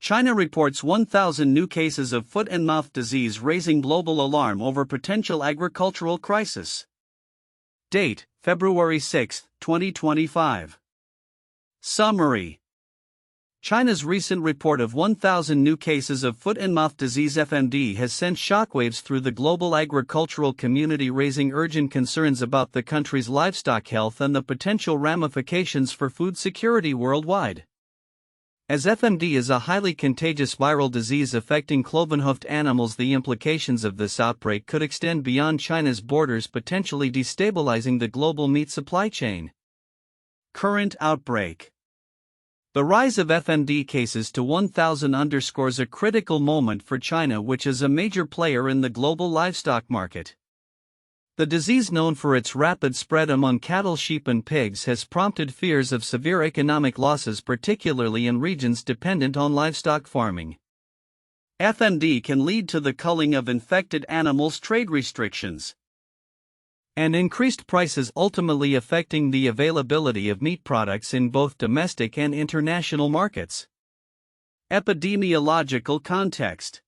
China reports 1,000 new cases of foot and mouth disease, raising global alarm over potential agricultural crisis. Date: February 6, 2025. Summary: China's recent report of 1,000 new cases of foot and mouth disease (FMD) has sent shockwaves through the global agricultural community, raising urgent concerns about the country's livestock health and the potential ramifications for food security worldwide. As FMD is a highly contagious viral disease affecting cloven-hoofed animals, the implications of this outbreak could extend beyond China's borders, potentially destabilizing the global meat supply chain. Current outbreak. The rise of FMD cases to 1,000 underscores a critical moment for China, which is a major player in the global livestock market. The disease, known for its rapid spread among cattle, sheep, and pigs, has prompted fears of severe economic losses, particularly in regions dependent on livestock farming. FMD can lead to the culling of infected animals, trade restrictions, and increased prices, ultimately affecting the availability of meat products in both domestic and international markets. Epidemiological context.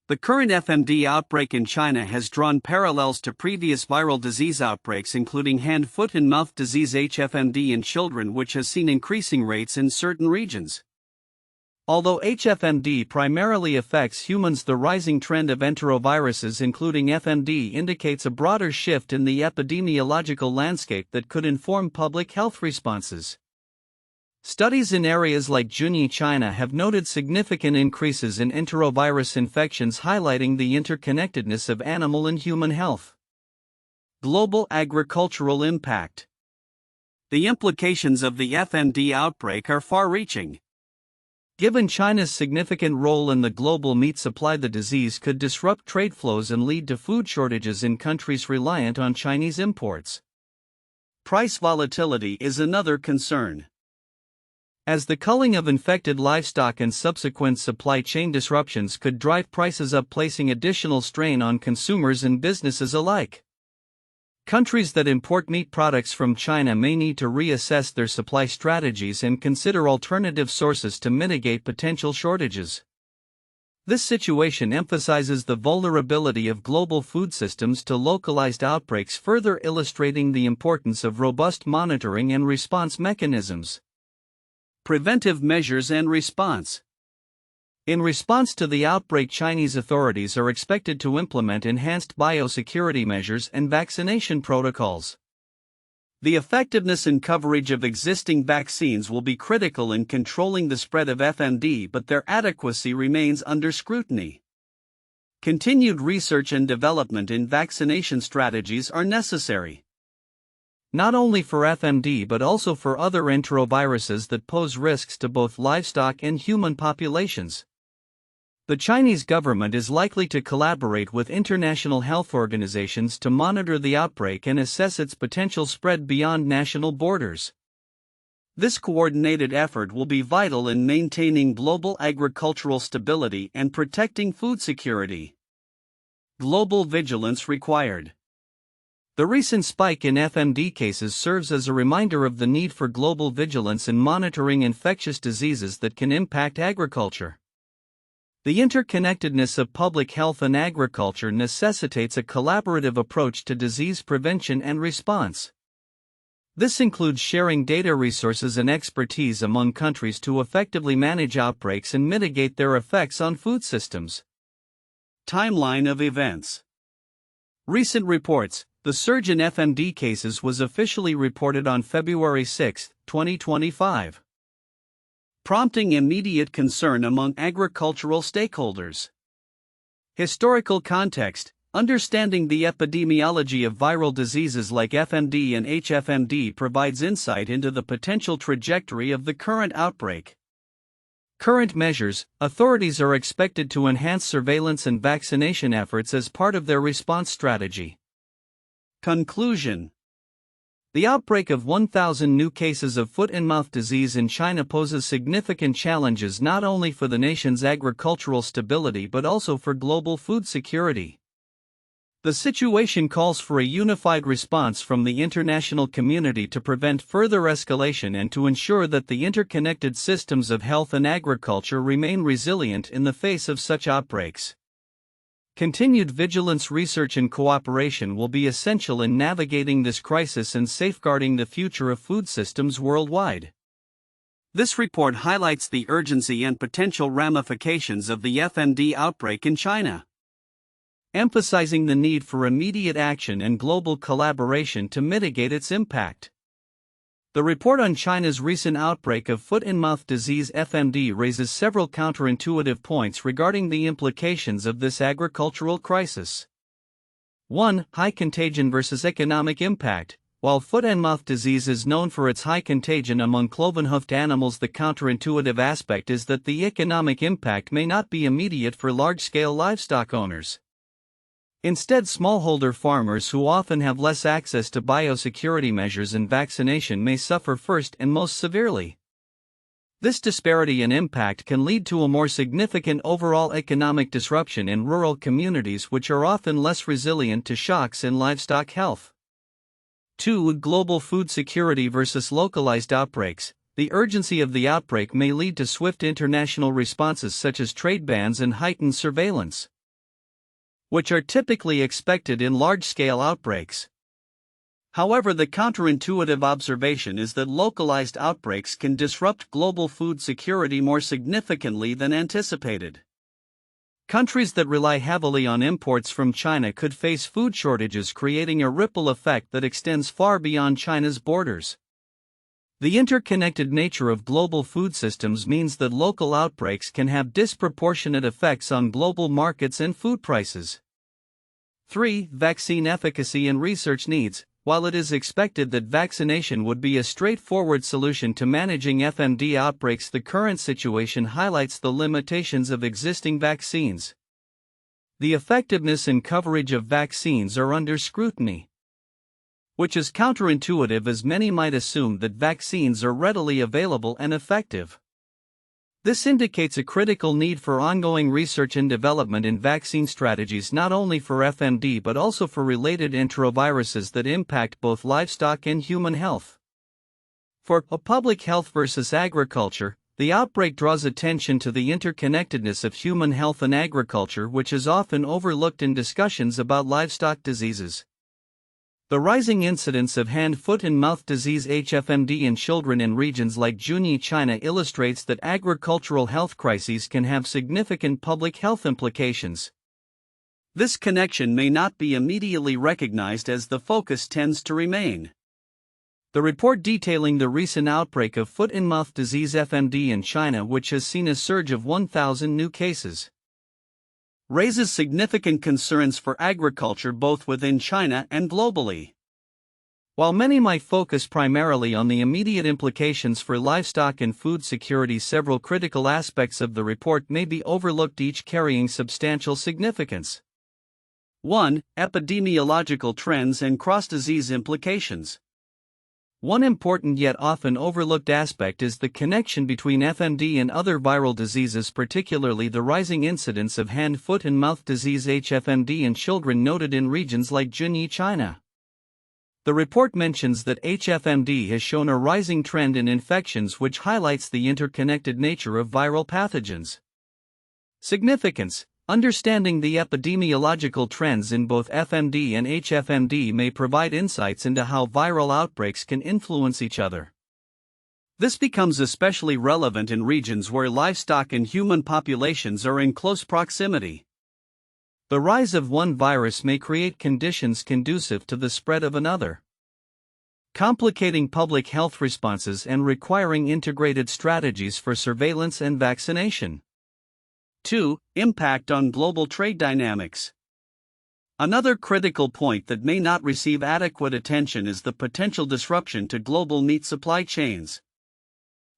The current FMD outbreak in China has drawn parallels to previous viral disease outbreaks, including hand, foot, and mouth disease (HFMD) in children, which has seen increasing rates in certain regions. Although HFMD primarily affects humans, the rising trend of enteroviruses, including FMD, indicates a broader shift in the epidemiological landscape that could inform public health responses. Studies in areas like Junyi, China, have noted significant increases in enterovirus infections, highlighting the interconnectedness of animal and human health. Global agricultural impact. The implications of the FMD outbreak are far-reaching. Given China's significant role in the global meat supply, the disease could disrupt trade flows and lead to food shortages in countries reliant on Chinese imports. Price volatility is another concern, as the culling of infected livestock and subsequent supply chain disruptions could drive prices up, placing additional strain on consumers and businesses alike. Countries that import meat products from China may need to reassess their supply strategies and consider alternative sources to mitigate potential shortages. This situation emphasizes the vulnerability of global food systems to localized outbreaks, further illustrating the importance of robust monitoring and response mechanisms. Preventive measures and response. In response to the outbreak, Chinese authorities are expected to implement enhanced biosecurity measures and vaccination protocols. The effectiveness and coverage of existing vaccines will be critical in controlling the spread of FMD, but their adequacy remains under scrutiny. Continued research and development in vaccination strategies are necessary, not only for FMD but also for other enteroviruses that pose risks to both livestock and human populations. The Chinese government is likely to collaborate with international health organizations to monitor the outbreak and assess its potential spread beyond national borders. This coordinated effort will be vital in maintaining global agricultural stability and protecting food security. Global vigilance required. The recent spike in FMD cases serves as a reminder of the need for global vigilance in monitoring infectious diseases that can impact agriculture. The interconnectedness of public health and agriculture necessitates a collaborative approach to disease prevention and response. This includes sharing data, resources, and expertise among countries to effectively manage outbreaks and mitigate their effects on food systems. Timeline of events. Recent reports. The surge in FMD cases was officially reported on February 6, 2025. Prompting immediate concern among agricultural stakeholders. Historical context. Understanding the epidemiology of viral diseases like FMD and HFMD provides insight into the potential trajectory of the current outbreak. Current measures. Authorities are expected to enhance surveillance and vaccination efforts as part of their response strategy. Conclusion. The outbreak of 1,000 new cases of foot and mouth disease in China poses significant challenges not only for the nation's agricultural stability but also for global food security. The situation calls for a unified response from the international community to prevent further escalation and to ensure that the interconnected systems of health and agriculture remain resilient in the face of such outbreaks. Continued vigilance, research, and cooperation will be essential in navigating this crisis and safeguarding the future of food systems worldwide. This report highlights the urgency and potential ramifications of the FMD outbreak in China, emphasizing the need for immediate action and global collaboration to mitigate its impact. The report on China's recent outbreak of foot-and-mouth disease (FMD) raises several counterintuitive points regarding the implications of this agricultural crisis. 1. High contagion versus economic impact. While foot-and-mouth disease is known for its high contagion among cloven-hoofed animals, the counterintuitive aspect is that the economic impact may not be immediate for large-scale livestock owners. Instead, smallholder farmers who often have less access to biosecurity measures and vaccination may suffer first and most severely. This disparity in impact can lead to a more significant overall economic disruption in rural communities, which are often less resilient to shocks in livestock health. 2. Global food security versus localized outbreaks. The urgency of the outbreak may lead to swift international responses such as trade bans and heightened surveillance, which are typically expected in large-scale outbreaks. However, the counterintuitive observation is that localized outbreaks can disrupt global food security more significantly than anticipated. Countries that rely heavily on imports from China could face food shortages, creating a ripple effect that extends far beyond China's borders. The interconnected nature of global food systems means that local outbreaks can have disproportionate effects on global markets and food prices. 3. Vaccine efficacy and research needs. While it is expected that vaccination would be a straightforward solution to managing FMD outbreaks, the current situation highlights the limitations of existing vaccines. The effectiveness and coverage of vaccines are under scrutiny, which is counterintuitive, as many might assume that vaccines are readily available and effective. This indicates a critical need for ongoing research and development in vaccine strategies, not only for FMD but also for related enteroviruses that impact both livestock and human health. For public health versus agriculture, the outbreak draws attention to the interconnectedness of human health and agriculture, which is often overlooked in discussions about livestock diseases. The rising incidence of hand, foot, and mouth disease (HFMD) in children in regions like Zhejiang, China, illustrates that agricultural health crises can have significant public health implications. This connection may not be immediately recognized, as the focus tends to remain. The report detailing the recent outbreak of foot-and-mouth disease (FMD) in China, which has seen a surge of 1,000 new cases, raises significant concerns for agriculture both within China and globally. While many might focus primarily on the immediate implications for livestock and food security, several critical aspects of the report may be overlooked, each carrying substantial significance. 1. Epidemiological trends and cross-disease implications. One important yet often overlooked aspect is the connection between FMD and other viral diseases, particularly the rising incidence of hand, foot, and mouth disease (HFMD) in children noted in regions like Zhejiang, China. The report mentions that HFMD has shown a rising trend in infections, which highlights the interconnected nature of viral pathogens. Significance. Understanding the epidemiological trends in both FMD and HFMD may provide insights into how viral outbreaks can influence each other. This becomes especially relevant in regions where livestock and human populations are in close proximity. The rise of one virus may create conditions conducive to the spread of another, complicating public health responses and requiring integrated strategies for surveillance and vaccination. 2. Impact on global trade dynamics. Another critical point that may not receive adequate attention is the potential disruption to global meat supply chains.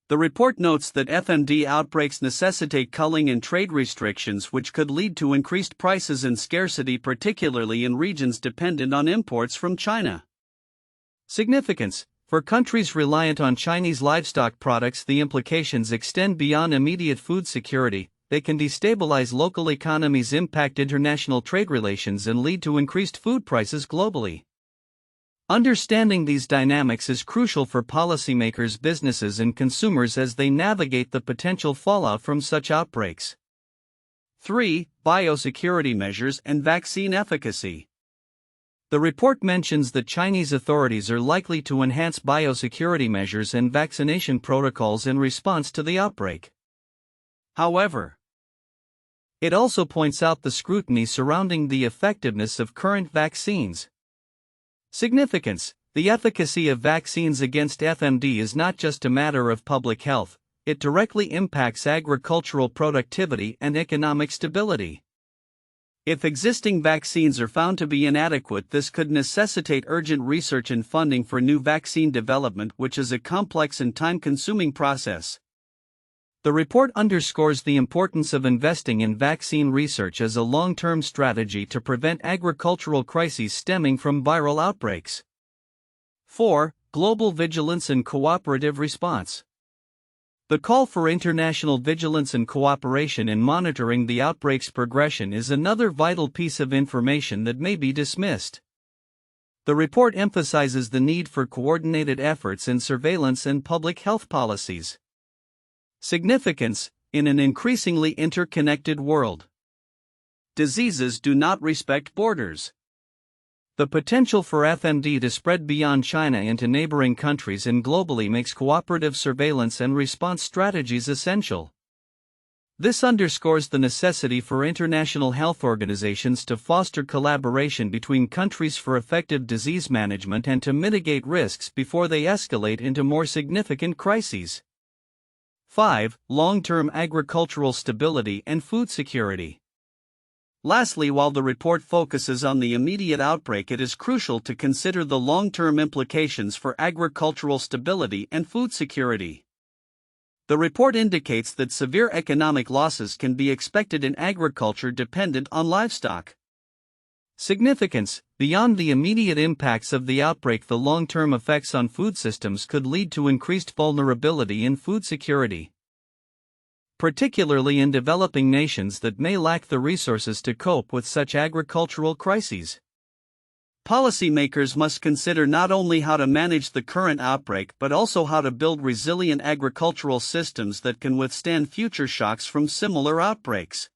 The report notes that FMD outbreaks necessitate culling and trade restrictions, which could lead to increased prices and scarcity, particularly in regions dependent on imports from China. Significance. For countries reliant on Chinese livestock products, the implications extend beyond immediate food security. they can destabilize local economies, impact international trade relations, and lead to increased food prices globally. Understanding these dynamics is crucial for policymakers, businesses, and consumers as they navigate the potential fallout from such outbreaks. 3. Biosecurity measures and vaccine efficacy. The report mentions that Chinese authorities are likely to enhance biosecurity measures and vaccination protocols in response to the outbreak. However, it also points out the scrutiny surrounding the effectiveness of current vaccines. Significance: the efficacy of vaccines against FMD is not just a matter of public health, it directly impacts agricultural productivity and economic stability. If existing vaccines are found to be inadequate, this could necessitate urgent research and funding for new vaccine development, which is a complex and time-consuming process. The report underscores the importance of investing in vaccine research as a long-term strategy to prevent agricultural crises stemming from viral outbreaks. 4. Global vigilance and cooperative response. The call for international vigilance and cooperation in monitoring the outbreak's progression is another vital piece of information that may be dismissed. The report emphasizes the need for coordinated efforts in surveillance and public health policies. Significance: in an increasingly interconnected world, diseases do not respect borders. The potential for FMD to spread beyond China into neighboring countries and globally makes cooperative surveillance and response strategies essential. This underscores the necessity for international health organizations to foster collaboration between countries for effective disease management and to mitigate risks before they escalate into more significant crises. 5. Long-term agricultural stability and food security. Lastly, while the report focuses on the immediate outbreak, it is crucial to consider the long-term implications for agricultural stability and food security. The report indicates that severe economic losses can be expected in agriculture dependent on livestock. Significance: beyond the immediate impacts of the outbreak, the long-term effects on food systems could lead to increased vulnerability in food security, particularly in developing nations that may lack the resources to cope with such agricultural crises. Policymakers must consider not only how to manage the current outbreak but also how to build resilient agricultural systems that can withstand future shocks from similar outbreaks.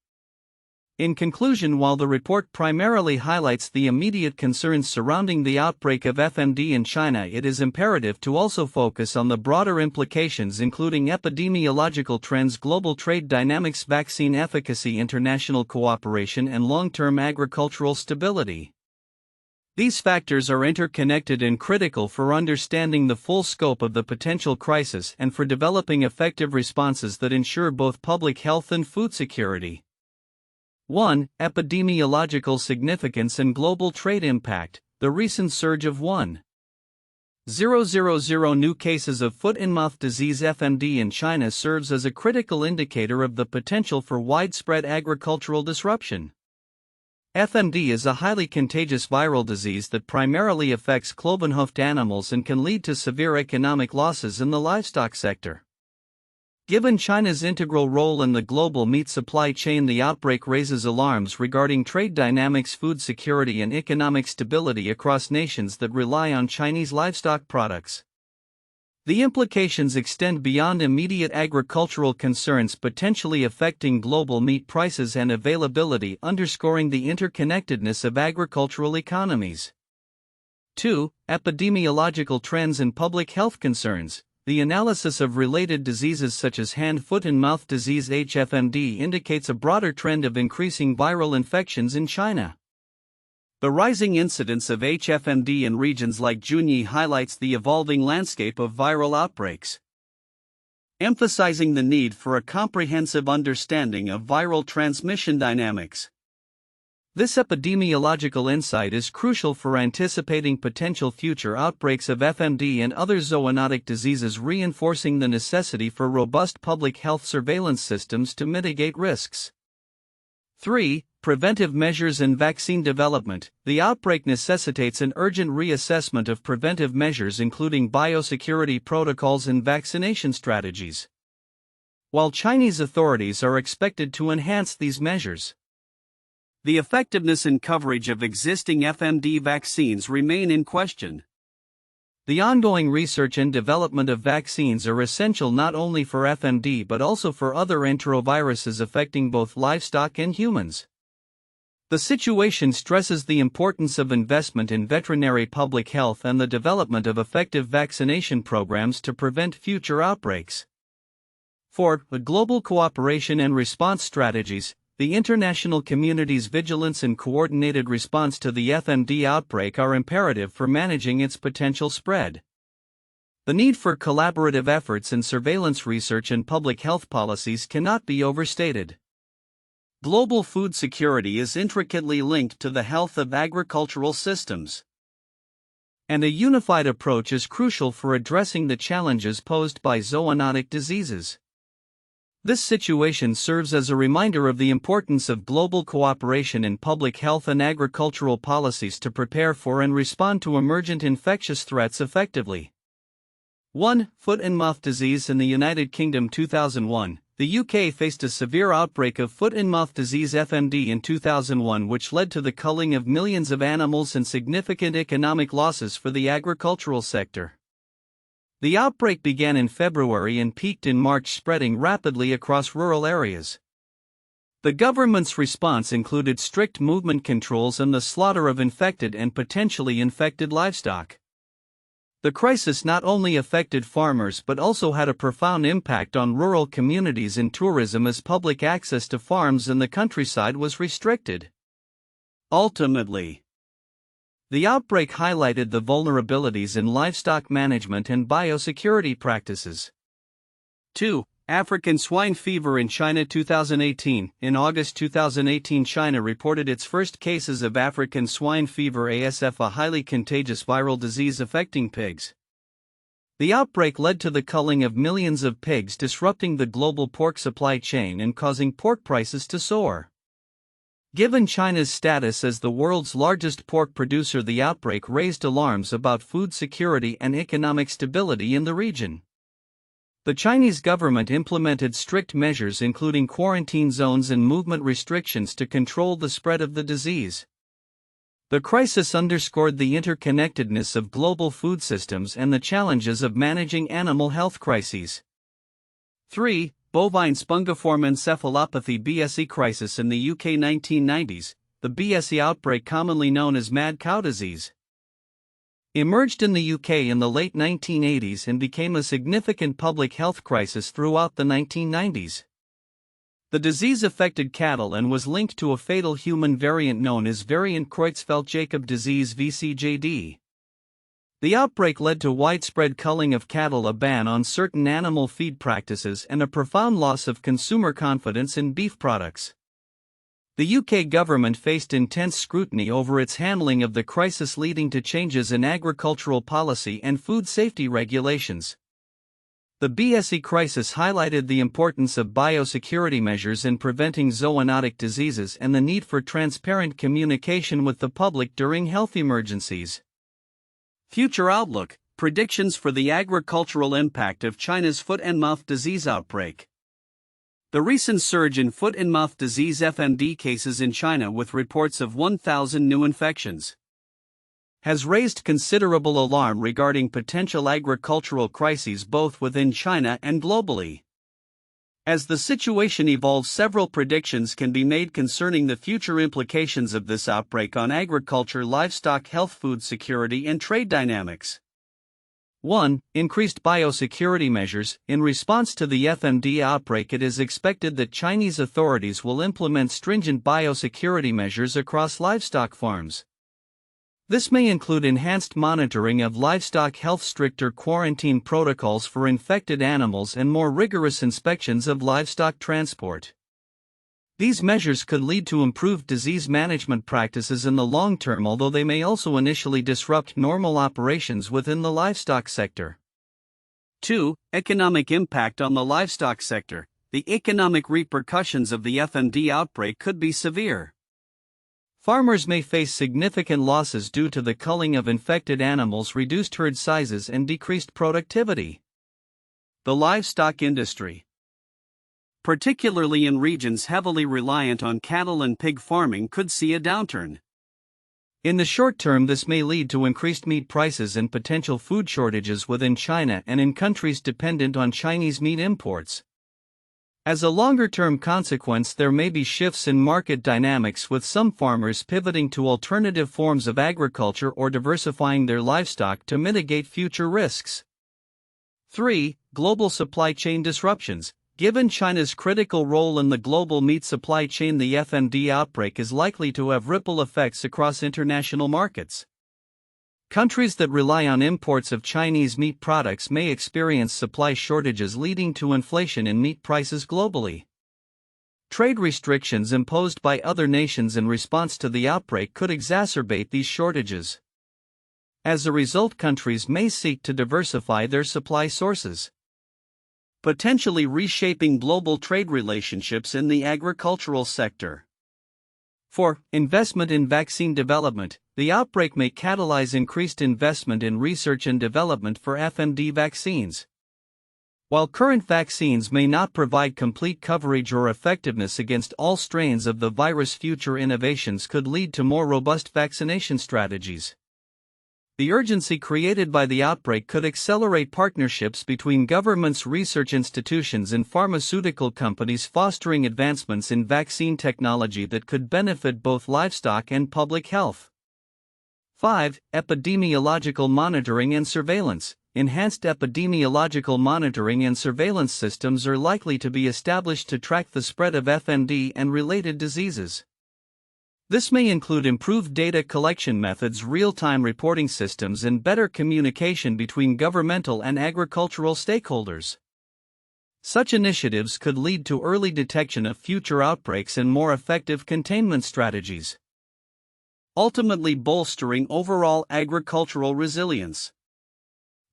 In conclusion, while the report primarily highlights the immediate concerns surrounding the outbreak of FMD in China, it is imperative to also focus on the broader implications, including epidemiological trends, global trade dynamics, vaccine efficacy, international cooperation, and long-term agricultural stability. These factors are interconnected and critical for understanding the full scope of the potential crisis and for developing effective responses that ensure both public health and food security. 1. Epidemiological significance and global trade impact. The recent surge of 1,000 new cases of foot-and-mouth disease (FMD) in China serves as a critical indicator of the potential for widespread agricultural disruption. FMD is a highly contagious viral disease that primarily affects cloven-hoofed animals and can lead to severe economic losses in the livestock sector. Given China's integral role in the global meat supply chain, the outbreak raises alarms regarding trade dynamics, food security, and economic stability across nations that rely on Chinese livestock products. The implications extend beyond immediate agricultural concerns, potentially affecting global meat prices and availability, underscoring the interconnectedness of agricultural economies. 2. Epidemiological trends and public health concerns. The analysis of related diseases such as hand, foot, and mouth disease (HFMD) indicates a broader trend of increasing viral infections in China. The rising incidence of HFMD in regions like Junyi highlights the evolving landscape of viral outbreaks, emphasizing the need for a comprehensive understanding of viral transmission dynamics. This epidemiological insight is crucial for anticipating potential future outbreaks of FMD and other zoonotic diseases, reinforcing the necessity for robust public health surveillance systems to mitigate risks. 3. Preventive measures and vaccine development. The outbreak necessitates an urgent reassessment of preventive measures, including biosecurity protocols and vaccination strategies. while Chinese authorities are expected to enhance these measures. The effectiveness and coverage of existing FMD vaccines remain in question. The ongoing research and development of vaccines are essential not only for FMD but also for other enteroviruses affecting both livestock and humans. The situation stresses the importance of investment in veterinary public health and the development of effective vaccination programs to prevent future outbreaks. 4. The global cooperation and response strategies. The international community's vigilance and coordinated response to the FMD outbreak are imperative for managing its potential spread. The need for collaborative efforts in surveillance research and public health policies cannot be overstated. Global food security is intricately linked to the health of agricultural systems, and a unified approach is crucial for addressing the challenges posed by zoonotic diseases. This situation serves as a reminder of the importance of global cooperation in public health and agricultural policies to prepare for and respond to emergent infectious threats effectively. 1. Foot and mouth disease in the United Kingdom 2001. The UK faced a severe outbreak of foot and mouth disease (FMD) in 2001, which led to the culling of millions of animals and significant economic losses for the agricultural sector. The outbreak began in February and peaked in March, spreading rapidly across rural areas. The government's response included strict movement controls and the slaughter of infected and potentially infected livestock. The crisis not only affected farmers but also had a profound impact on rural communities and tourism, as public access to farms in the countryside was restricted. Ultimately, the outbreak highlighted the vulnerabilities in livestock management and biosecurity practices. 2. African swine fever in China 2018. In August 2018, China reported its first cases of African swine fever (ASF), a highly contagious viral disease affecting pigs. The outbreak led to the culling of millions of pigs, disrupting the global pork supply chain and causing pork prices to soar. Given China's status as the world's largest pork producer, the outbreak raised alarms about food security and economic stability in the region. The Chinese government implemented strict measures, including quarantine zones and movement restrictions, to control the spread of the disease. The crisis underscored the interconnectedness of global food systems and the challenges of managing animal health crises. 3. Bovine spongiform encephalopathy (BSE) crisis in the UK 1990s. The BSE outbreak, commonly known as mad cow disease, emerged in the UK in the late 1980s and became a significant public health crisis throughout the 1990s. The disease affected cattle and was linked to a fatal human variant known as variant Creutzfeldt-Jakob disease (VCJD). The outbreak led to widespread culling of cattle, a ban on certain animal feed practices, and a profound loss of consumer confidence in beef products. The UK government faced intense scrutiny over its handling of the crisis, leading to changes in agricultural policy and food safety regulations. The BSE crisis highlighted the importance of biosecurity measures in preventing zoonotic diseases and the need for transparent communication with the public during health emergencies. Future outlook: predictions for the agricultural impact of China's foot and mouth disease outbreak. The recent surge in foot and mouth disease (FMD) cases in China, with reports of 1,000 new infections, has raised considerable alarm regarding potential agricultural crises both within China and globally. As the situation evolves, several predictions can be made concerning the future implications of this outbreak on agriculture, livestock health, food security, and trade dynamics. 1. Increased biosecurity measures. In response to the FMD outbreak, it is expected that Chinese authorities will implement stringent biosecurity measures across livestock farms. This may include enhanced monitoring of livestock health, stricter quarantine protocols for infected animals, and more rigorous inspections of livestock transport. These measures could lead to improved disease management practices in the long term, although they may also initially disrupt normal operations within the livestock sector. 2. Economic impact on the livestock sector. The economic repercussions of the FMD outbreak could be severe. Farmers may face significant losses due to the culling of infected animals, reduced herd sizes, and decreased productivity. The livestock industry. particularly in regions heavily reliant on cattle and pig farming, could see a downturn. In the short term, this may lead to increased meat prices and potential food shortages within China and in countries dependent on Chinese meat imports. As a longer-term consequence, there may be shifts in market dynamics, with some farmers pivoting to alternative forms of agriculture or diversifying their livestock to mitigate future risks. 3. Global supply chain disruptions. Given China's critical role in the global meat supply chain, the FMD outbreak is likely to have ripple effects across international markets. Countries that rely on imports of Chinese meat products may experience supply shortages, leading to inflation in meat prices globally. Trade restrictions imposed by other nations in response to the outbreak could exacerbate these shortages. As a result, countries may seek to diversify their supply sources, potentially reshaping global trade relationships in the agricultural sector. 4. Investment in vaccine development. The outbreak may catalyze increased investment in research and development for FMD vaccines. While current vaccines may not provide complete coverage or effectiveness against all strains of the virus, future innovations could lead to more robust vaccination strategies. The urgency created by the outbreak could accelerate partnerships between governments, research institutions, and pharmaceutical companies, fostering advancements in vaccine technology that could benefit both livestock and public health. 5. Epidemiological monitoring and surveillance. Enhanced epidemiological monitoring and surveillance systems are likely to be established to track the spread of FMD and related diseases. This may include improved data collection methods, real-time reporting systems, and better communication between governmental and agricultural stakeholders. Such initiatives could lead to early detection of future outbreaks and more effective containment strategies, ultimately bolstering overall agricultural resilience.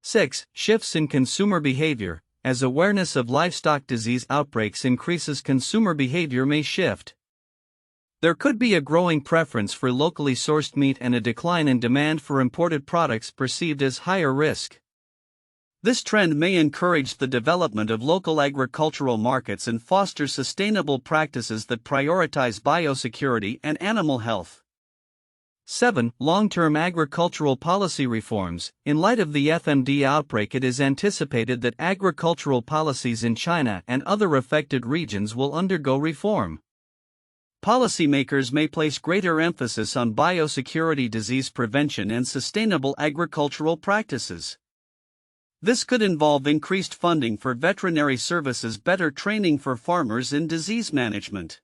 6. Shifts in consumer behavior. As awareness of livestock disease outbreaks increases, consumer behavior may shift. There could be a growing preference for locally sourced meat and a decline in demand for imported products perceived as higher risk. This trend may encourage the development of local agricultural markets and foster sustainable practices that prioritize biosecurity and animal health. 7. Long-term agricultural policy reforms. In light of the FMD outbreak, it is anticipated that agricultural policies in China and other affected regions will undergo reform. Policymakers may place greater emphasis on biosecurity, disease prevention, and sustainable agricultural practices. This could involve increased funding for veterinary services, better training for farmers in disease management,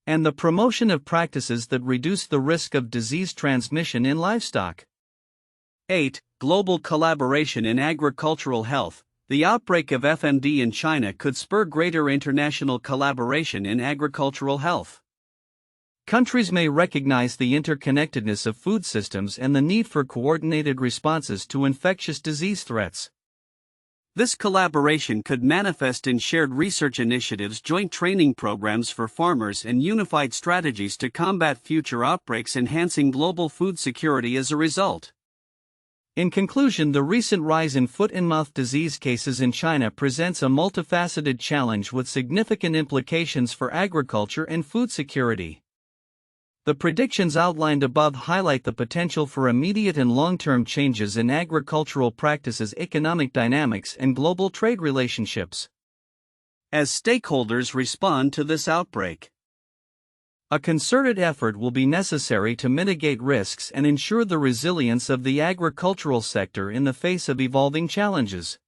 and the promotion of practices that reduce the risk of disease transmission in livestock. 8. Global collaboration in agricultural health. The outbreak of FMD in China could spur greater international collaboration in agricultural health. Countries may recognize the interconnectedness of food systems and the need for coordinated responses to infectious disease threats. This collaboration could manifest in shared research initiatives, joint training programs for farmers, and unified strategies to combat future outbreaks, enhancing global food security as a result. In conclusion, the recent rise in foot-and-mouth disease cases in China presents a multifaceted challenge with significant implications for agriculture and food security. The predictions outlined above highlight the potential for immediate and long-term changes in agricultural practices, economic dynamics, and global trade relationships. As stakeholders respond to this outbreak, a concerted effort will be necessary to mitigate risks and ensure the resilience of the agricultural sector in the face of evolving challenges.